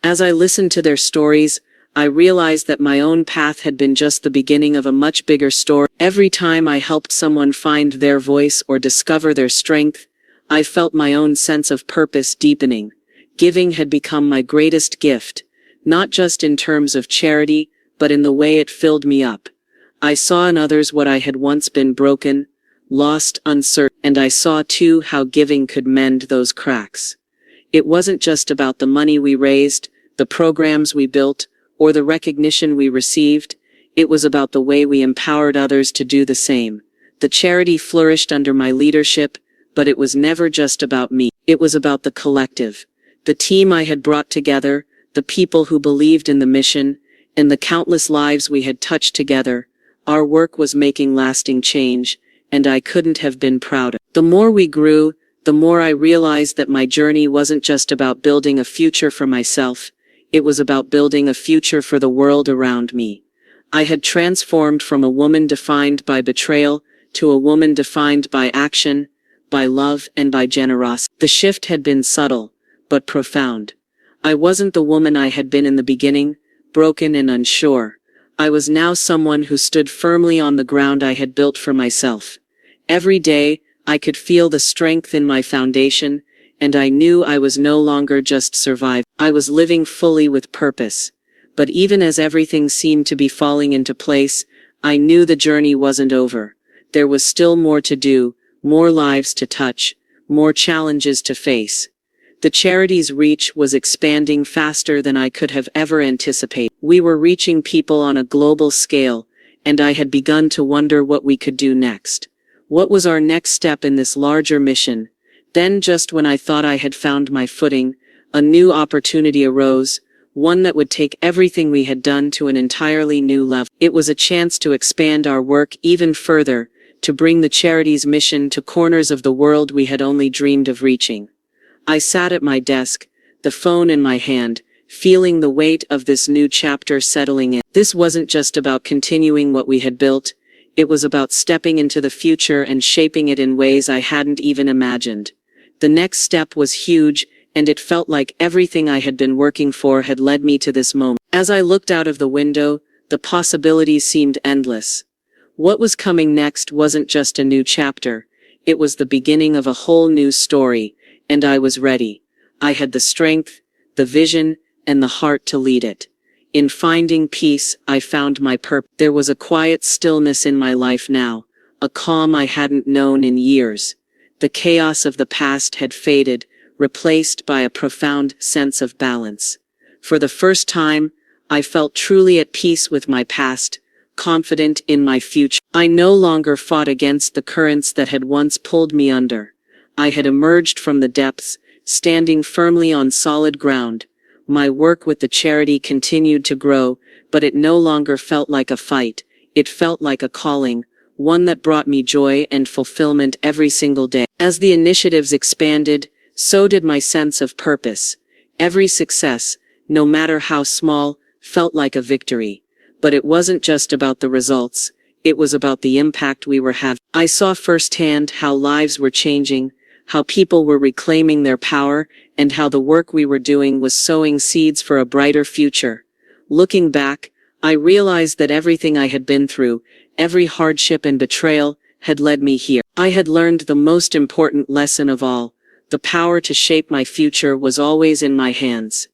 As I listened to their stories, I realized that my own path had been just the beginning of a much bigger story. Every time I helped someone find their voice or discover their strength, I felt my own sense of purpose deepening. Giving had become my greatest gift, not just in terms of charity, but in the way it filled me up. I saw in others what I had once been broken, lost, uncertain, and I saw too how giving could mend those cracks. It wasn't just about the money we raised, the programs we built, or the recognition we received. It was about the way we empowered others to do the same. The charity flourished under my leadership, but it was never just about me. It was about the collective, the team I had brought together, the people who believed in the mission, and the countless lives we had touched together. Our work was making lasting change, and I couldn't have been prouder. The more we grew, the more I realized that my journey wasn't just about building a future for myself, it was about building a future for the world around me. I had transformed from a woman defined by betrayal to a woman defined by action, by love, and by generosity. The shift had been subtle, but profound. I wasn't the woman I had been in the beginning, broken and unsure. I was now someone who stood firmly on the ground I had built for myself. Every day, I could feel the strength in my foundation, and I knew I was no longer just surviving. I was living fully with purpose. But even as everything seemed to be falling into place, I knew the journey wasn't over. There was still more to do, more lives to touch, more challenges to face. The charity's reach was expanding faster than I could have ever anticipated. We were reaching people on a global scale, and I had begun to wonder what we could do next. What was our next step in this larger mission? Then, just when I thought I had found my footing, a new opportunity arose, one that would take everything we had done to an entirely new level. It was a chance to expand our work even further, to bring the charity's mission to corners of the world we had only dreamed of reaching. I sat at my desk, the phone in my hand, feeling the weight of this new chapter settling in. This wasn't just about continuing what we had built, it was about stepping into the future and shaping it in ways I hadn't even imagined. The next step was huge, and it felt like everything I had been working for had led me to this moment. As I looked out of the window, the possibilities seemed endless. What was coming next wasn't just a new chapter. It was the beginning of a whole new story, and I was ready. I had the strength, the vision, and the heart to lead it. In finding peace, I found my purpose. There was a quiet stillness in my life now, a calm I hadn't known in years. The chaos of the past had faded, replaced by a profound sense of balance. For the first time, I felt truly at peace with my past, confident in my future. I no longer fought against the currents that had once pulled me under. I had emerged from the depths, standing firmly on solid ground. My work with the charity continued to grow, but it no longer felt like a fight. It felt like a calling, one that brought me joy and fulfillment every single day. As the initiatives expanded, so did my sense of purpose. Every success, no matter how small, felt like a victory. But it wasn't just about the results, it was about the impact we were having. I saw firsthand how lives were changing, how people were reclaiming their power, and how the work we were doing was sowing seeds for a brighter future. Looking back, I realized that everything I had been through, every hardship and betrayal, had led me here. I had learned the most important lesson of all. The power to shape my future was always in my hands.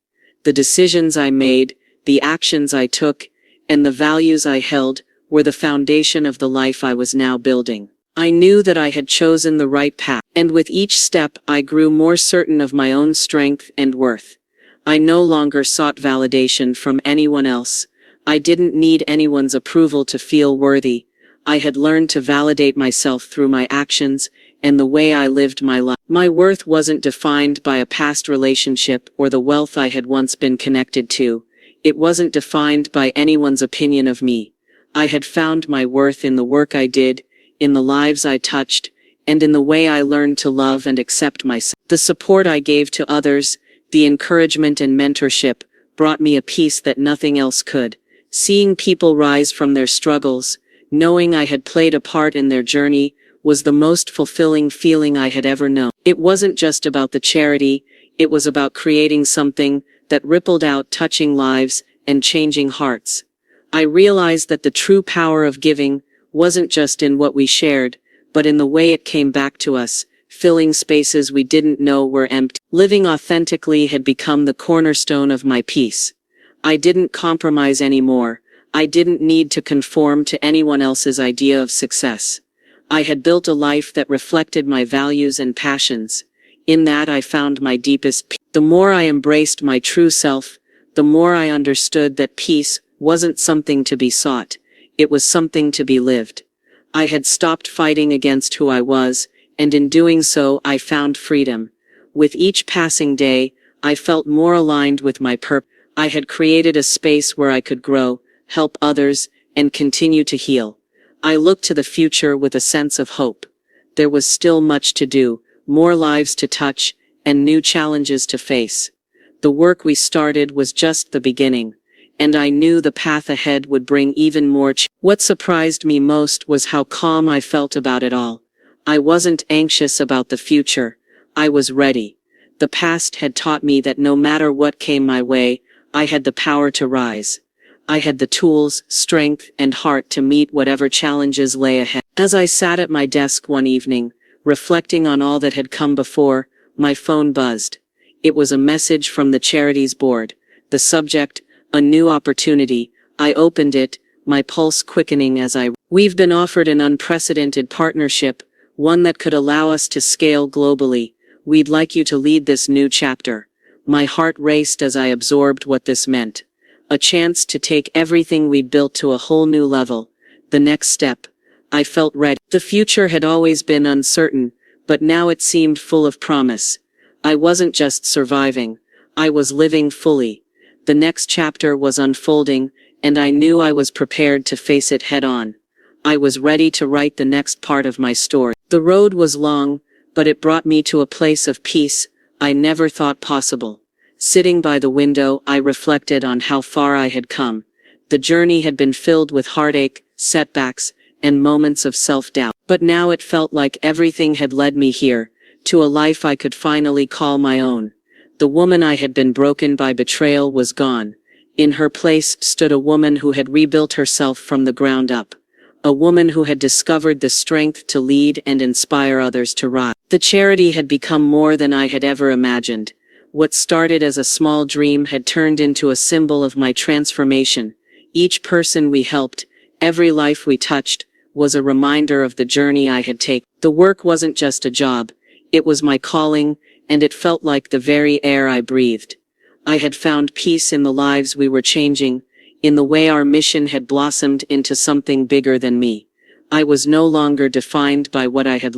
The decisions I made, the actions I took, and the values I held were the foundation of the life I was now building. I knew that I had chosen the right path, and with each step I grew more certain of my own strength and worth. I no longer sought validation from anyone else. I didn't need anyone's approval to feel worthy. I had learned to validate myself through my actions and the way I lived my life. My worth wasn't defined by a past relationship or the wealth I had once been connected to. It wasn't defined by anyone's opinion of me. I had found my worth in the work I did, in the lives I touched, and in the way I learned to love and accept myself. The support I gave to others, the encouragement and mentorship, brought me a peace that nothing else could. Seeing people rise from their struggles, knowing I had played a part in their journey, was the most fulfilling feeling I had ever known. It wasn't just about the charity, it was about creating something that rippled out, touching lives and changing hearts. I realized that the true power of giving wasn't just in what we shared, but in the way it came back to us, filling spaces we didn't know were empty. Living authentically had become the cornerstone of my peace. I didn't compromise anymore. I didn't need to conform to anyone else's idea of success. I had built a life that reflected my values and passions. In that I found my deepest peace. The more I embraced my true self, the more I understood that peace wasn't something to be sought. It was something to be lived. I had stopped fighting against who I was, and in doing so I found freedom. With each passing day, I felt more aligned with my purpose. I had created a space where I could grow, help others, and continue to heal. I looked to the future with a sense of hope. There was still much to do, more lives to touch, and new challenges to face. The work we started was just the beginning, and I knew the path ahead would bring even more. What surprised me most was how calm I felt about it all. I wasn't anxious about the future. I was ready. The past had taught me that no matter what came my way, I had the power to rise. I had the tools, strength, and heart to meet whatever challenges lay ahead. As I sat at my desk one evening, reflecting on all that had come before, my phone buzzed. It was a message from the charities board. The subject, a new opportunity. I opened it, my pulse quickening as We've been offered an unprecedented partnership, one that could allow us to scale globally. We'd like you to lead this new chapter. My heart raced as I absorbed what this meant. A chance to take everything we'd built to a whole new level. The next step. I felt ready. The future had always been uncertain, but now it seemed full of promise. I wasn't just surviving. I was living fully. The next chapter was unfolding, and I knew I was prepared to face it head on. I was ready to write the next part of my story. The road was long, but it brought me to a place of peace I never thought possible. Sitting by the window, I reflected on how far I had come. The journey had been filled with heartache, setbacks, and moments of self-doubt. But now it felt like everything had led me here, to a life I could finally call my own. The woman I had been broken by betrayal was gone. In her place stood a woman who had rebuilt herself from the ground up. A woman who had discovered the strength to lead and inspire others to rise. The charity had become more than I had ever imagined. What started as a small dream had turned into a symbol of my transformation. Each person we helped, every life we touched, was a reminder of the journey I had taken. The work wasn't just a job, it was my calling, and it felt like the very air I breathed. I had found peace in the lives we were changing, in the way our mission had blossomed into something bigger than me. I was no longer defined by what I had